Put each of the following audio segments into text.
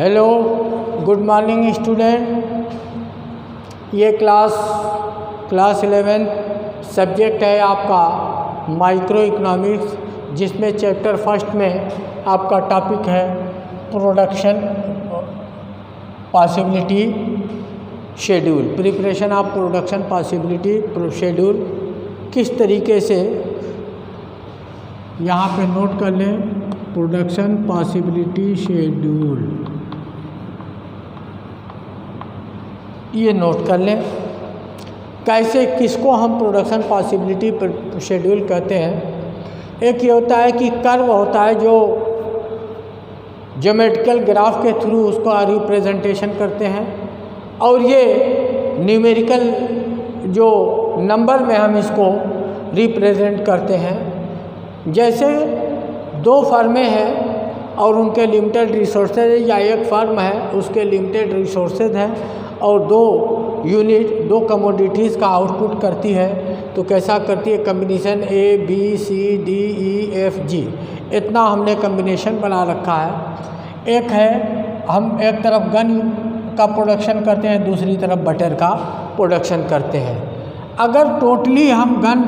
Hello, good morning student. ये class 11 subject है आपका माइक्रो इकोनॉमिक्स, जिसमें चैप्टर फर्स्ट में आपका टॉपिक है production possibility schedule, preparation of production possibility schedule. किस तरीके से, यहाँ पे नोट कर लें, प्रोडक्शन पॉसिबिलिटी शेड्यूल, ये नोट कर लें। कैसे, किसको हम प्रोडक्शन पॉसिबिलिटी शेड्यूल कहते हैं। एक ये होता है कि कर्व होता है जो ज्योमेट्रिकल ग्राफ के थ्रू उसका रिप्रेजेंटेशन करते हैं, और ये न्यूमेरिकल जो नंबर में हम इसको रिप्रेजेंट करते हैं। जैसे दो फर्में हैं और उनके लिमिटेड रिसोर्सेज है, या एक फर्म है उसके लिमिटेड रिसोर्सेज हैं और दो कमोडिटीज़ का आउटपुट करती है, तो कैसा करती है, combination A B C D E F G, इतना हमने कम्बिनेशन बना रखा है। एक है, हम एक तरफ गन का प्रोडक्शन करते हैं, दूसरी तरफ बटर का प्रोडक्शन करते हैं। अगर टोटली हम गन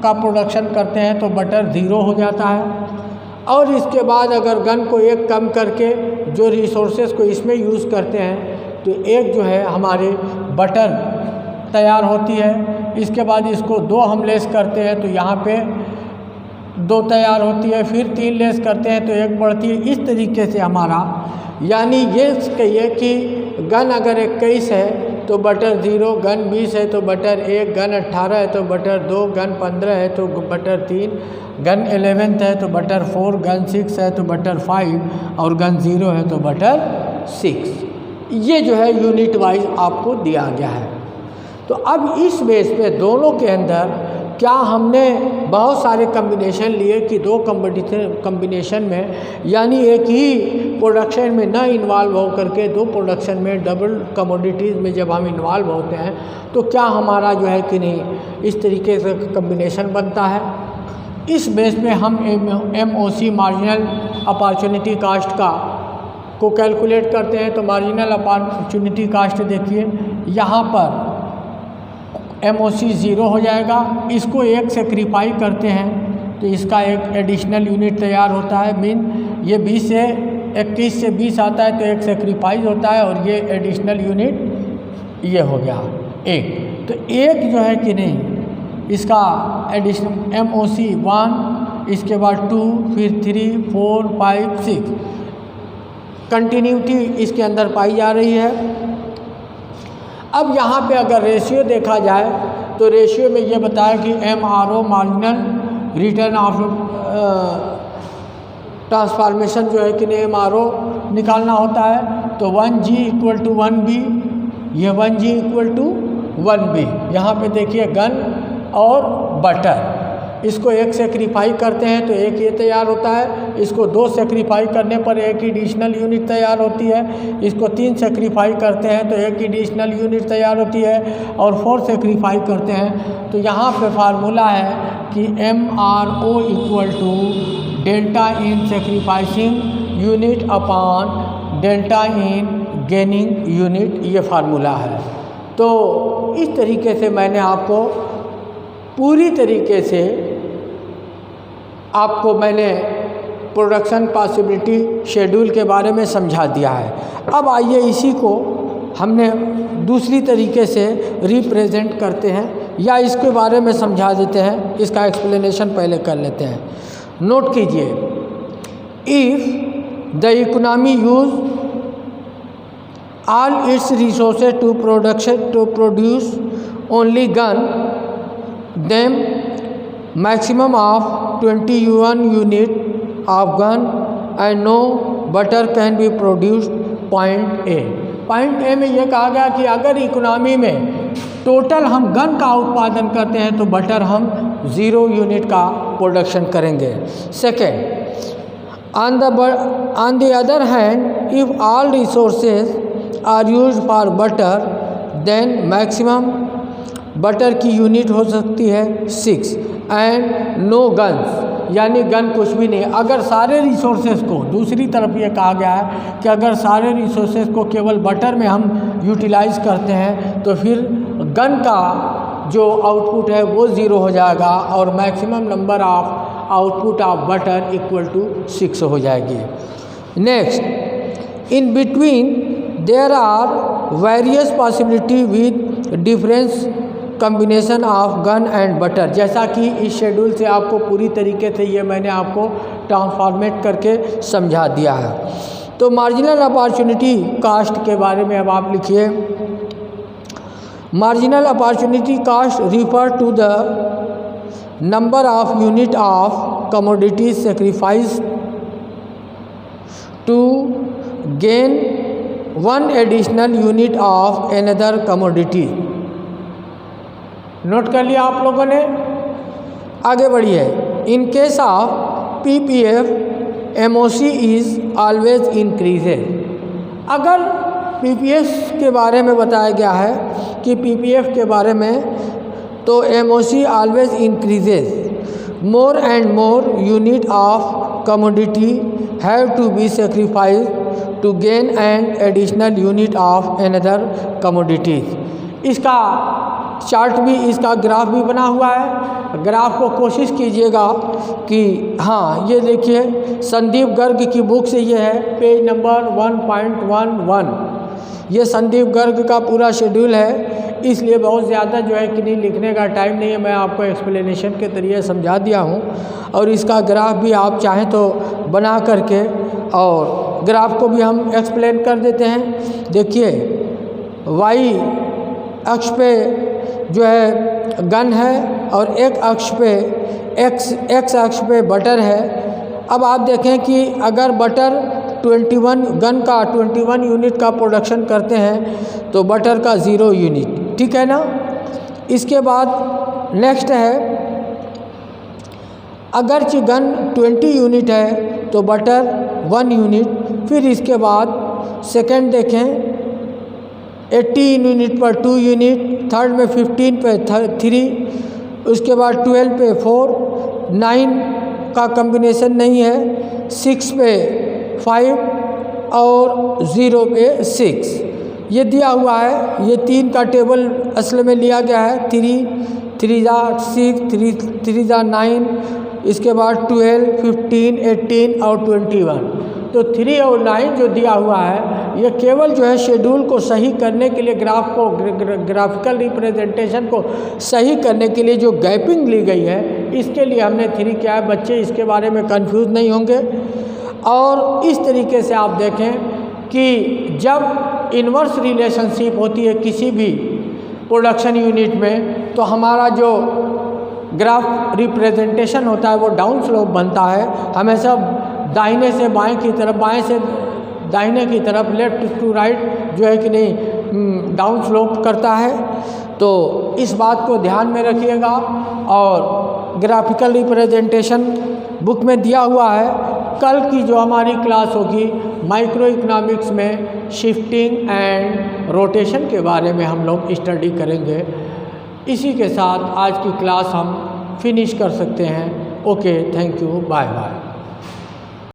का प्रोडक्शन करते हैं तो बटर 0 हो जाता है, और इसके बाद अगर गन को एक कम करके जो रिसोर्सेज को इसमें यूज़ करते हैं तो एक जो है हमारे बटर तैयार होती है। इसके बाद इसको 2 हम लेस करते हैं तो यहाँ पे 2 तैयार होती है, फिर 3 लेस करते हैं तो 1 बढ़ती है। इस तरीके से हमारा, यानी ये कहिए कि गन अगर 21 है तो बटर 0, गन 20 है तो बटर 1, गन 18 है तो बटर 2, गन 15 है तो बटर 3, गन 11 है तो बटर 4, गन 6 है तो बटर 5, और गन 0 है तो बटर 6। ये जो है यूनिट वाइज आपको दिया गया है। तो अब इस बेस पे दोनों के अंदर क्या हमने बहुत सारे कम्बिनेशन लिए कि 2 कम्बिनेशन में, यानी एक ही प्रोडक्शन में न इन्वॉल्व हो करके 2 प्रोडक्शन में, डबल कमोडिटीज़ में जब हम इन्वॉल्व होते हैं तो क्या हमारा जो है कि नहीं इस तरीके से कम्बिनेशन बनता है। इस बेस में हम MOC मार्जिनल अपॉर्चुनिटी कास्ट को कैलकुलेट करते हैं। तो मार्जिनल अपॉर्चुनिटी कास्ट देखिए, यहाँ पर MOC 0 हो जाएगा, इसको 1 सेक्रीफाई करते हैं तो इसका एक एडिशनल यूनिट तैयार होता है। मीन ये 20 से 21 से 20 आता है तो 1 सेक्रीफाइज होता है, और ये एडिशनल यूनिट ये हो गया 1। तो 1 जो है कि नहीं, इसका एडिशनल MOC 1, इसके बाद 2, फिर 3, 4, 5, 6, कंटिन्यूटी इसके अंदर पाई जा रही है। अब यहाँ पे अगर रेशियो देखा जाए तो रेशियो में ये बताया कि MRO marginal return of transformation जो है कि नहीं MRO निकालना होता है। तो 1G = 1B, ये 1G = 1B। यहाँ पे देखिए गन और बटर, इसको 1 सेक्रीफाई करते हैं तो 1 ये तैयार होता है, इसको 2 सेक्रीफाई करने पर 1 एडिशनल यूनिट तैयार होती है, इसको 3 सेक्रीफाई करते हैं तो 1 एडिशनल यूनिट तैयार होती है, और 4 सेक्रीफाई करते हैं। तो यहाँ पे फार्मूला है कि MRO = delta in sacrificing unit upon delta in gaining unit, ये फार्मूला है। तो इस तरीके से मैंने आपको पूरी तरीके से मैंने प्रोडक्शन पॉसिबिलिटी शेड्यूल के बारे में समझा दिया है। अब आइए इसी को हमने दूसरी तरीके से रिप्रेजेंट करते हैं, या इसके बारे में समझा देते हैं। इसका एक्सप्लेनेशन पहले कर लेते हैं। नोट कीजिए, if the economy use all its resources to produce only gun, then maximum of 21 unit of gun and no butter can be produced point A। Point A में यह कहा गया कि अगर इकोनॉमी में टोटल हम गन का उत्पादन करते हैं तो बटर हम 0 यूनिट का प्रोडक्शन करेंगे। Second, on the other hand if all resources are used for butter then maximum butter की यूनिट हो सकती है 6 एंड नो गन्स, यानी गन कुछ भी नहीं। अगर सारे रिसोर्सेज को, दूसरी तरफ ये कहा गया है कि अगर सारे रिसोर्सेज को केवल बटर में हम यूटिलाइज करते हैं तो फिर गन का जो आउटपुट है वो 0 हो जाएगा और maximum number of output of butter equal to 6 हो जाएगी। Next, in between there are various possibility with difference combination of gun and butter. जैसा कि इस शेड्यूल से आपको पूरी तरीके से ये मैंने आपको ट्रांसफॉर्मेट करके समझा दिया है। तो मार्जिनल अपॉर्चुनिटी कॉस्ट के बारे में अब आप लिखिए। Marginal opportunity cost refer to the number of unit of commodities sacrifice to gain one additional unit of another commodity. Note कर लिया आप लोगों ने, आगे बढ़िए। In case of PPF MOC is always increases. अगर पीपीएफ के बारे में बताया गया है कि पीपीएफ के बारे में, तो MOC always increases. More and more unit of commodity have to be sacrificed to gain an additional unit of another commodities. इसका चार्ट भी, इसका ग्राफ भी बना हुआ है। ग्राफ को कोशिश कीजिएगा कि हाँ, ये देखिए संदीप गर्ग की बुक से ये है, पेज नंबर 1.11। ये संदीप गर्ग का पूरा शेड्यूल है, इसलिए बहुत ज़्यादा जो है कि नहीं लिखने का टाइम नहीं है, मैं आपको एक्सप्लेनेशन के जरिए समझा दिया हूँ। और इसका ग्राफ भी आप चाहें तो बना करके, और ग्राफ को भी हम एक्सप्लेन कर देते हैं। देखिए, वाई अक्ष पे जो है गन है और एक अक्ष पे एक्स अक्ष पे बटर है। अब आप देखें कि अगर बटर 21 गन का 21 यूनिट का प्रोडक्शन करते हैं तो बटर का 0 यूनिट, ठीक है ना। इसके बाद नेक्स्ट है, अगर गन 20 यूनिट है तो बटर 1 यूनिट। फिर इसके बाद सेकंड देखें, 18 यूनिट पर 2 यूनिट, थर्ड में 15 पे 3, उसके बाद 12 पे 4, 9 का कम्बिनेशन नहीं है, 6 पे 5 और 0 पे 6 ये दिया हुआ है। ये 3 का टेबल असल में लिया गया है। 3 3 जा 6, 3 जा 9, इसके बाद 12, 15, 18 और 21। तो 3 और 9 जो दिया हुआ है ये केवल जो है शेड्यूल को सही करने के लिए, ग्राफ को ग्राफिकल रिप्रेजेंटेशन को सही करने के लिए जो गैपिंग ली गई है, इसके लिए हमने 3 किया है। बच्चे इसके बारे में कंफ्यूज नहीं होंगे। और इस तरीके से आप देखें कि जब इन्वर्स रिलेशनशिप होती है किसी भी प्रोडक्शन यूनिट में, तो हमारा जो ग्राफ रिप्रेजेंटेशन होता है वो डाउन स्लोप बनता है। हमेशा दाहिने से बाएं की तरफ, बाएं से दाहिने की तरफ, लेफ्ट टू राइट जो है कि नहीं डाउन स्लोप करता है। तो इस बात को ध्यान में रखिएगा। और ग्राफिकल रिप्रेजेंटेशन बुक में दिया हुआ है। कल की जो हमारी क्लास होगी माइक्रो इकोनॉमिक्स में शिफ्टिंग एंड रोटेशन के बारे में हम लोग स्टडी करेंगे। इसी के साथ आज की क्लास हम फिनिश कर सकते हैं। Okay, thank you, bye bye.